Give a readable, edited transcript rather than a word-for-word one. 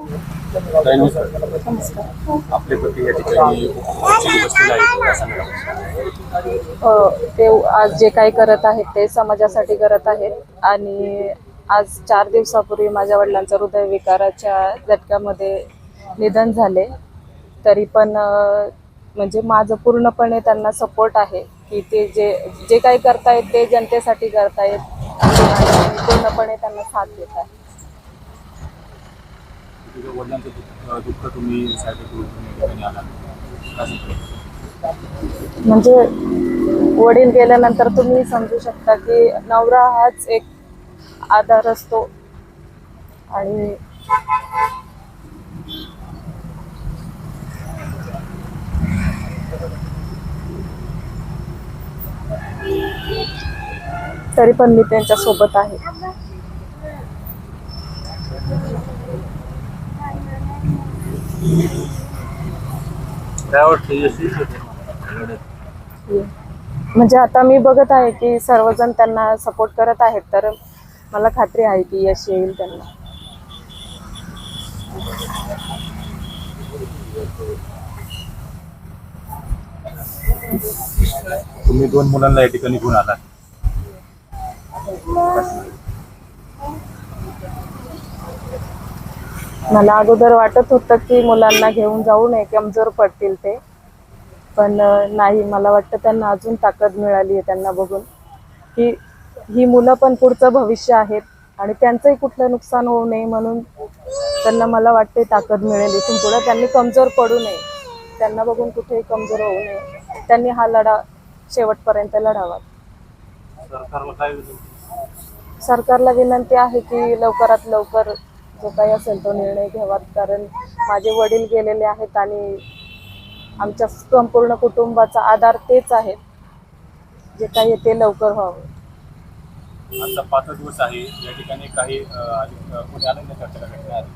ताई नमस्कार. आपले पती या ठिकाणी बसलेले आहेत, काय सांगाल? ते आज जे काही करत आहेत ते समाजासाठी करत आहेत आणि आज 4 दिवसापूर्वी माझ्या वडिलांचं हृदयविकाराच्या झटक्यामध्ये निधन झाले. तरी पण म्हणजे माझं पूर्णपणे त्यांना सपोर्ट आहे की ते जे जे काही करतायत ते जनतेसाठी करतायत आणि पूर्णपणे त्यांना साथ देत आहे. तुझ्या वडिलांचं दुःख तुम्ही साईड करून आला, काय सांगता? म्हणजे वडील गेल्यानंतर तुम्ही समजू शकता की नवरा हाच एक आधार असतो आणि तरी पण मी त्यांच्या सोबत आहे. काय वाटतं यशस्वी होते? म्हणजे आता मी बघत आहे की सर्वजण त्यांना सपोर्ट करत आहेत, तर मला खात्री आहे की यश येईल त्यांना. तुम्ही 2 मुलांना या ठिकाणी घेऊन आला, मला अगोदर वाटत होतं की मुलांना घेऊन जाऊ नये, कमजोर पडतील ते. पण नाही, मला वाटतं त्यांना अजून ताकद मिळाली आहे त्यांना बघून की ही मुलं पण पुढचं भविष्य आहेत आणि त्यांचंही कुठलं नुकसान होऊ नये म्हणून त्यांना मला वाटते ताकद मिळेल इथून पुढं. त्यांनी कमजोर पडू नये, त्यांना बघून कुठेही कमजोर होऊ नये. त्यांनी हा लढा शेवटपर्यंत लढावा. सरकारला काय सरकारला विनंती आहे की लवकरात लवकर जो काही असेल तो निर्णय घ्यावा, कारण माझे वडील गेलेले आहेत आणि आमच्या संपूर्ण कुटुंबाचा आधार तेच आहेत. जे काही आहे ते लवकर व्हावं. आता 5 दिवस आहे या ठिकाणी काही कोणी आलं नाही चर्चा करण्यासाठी?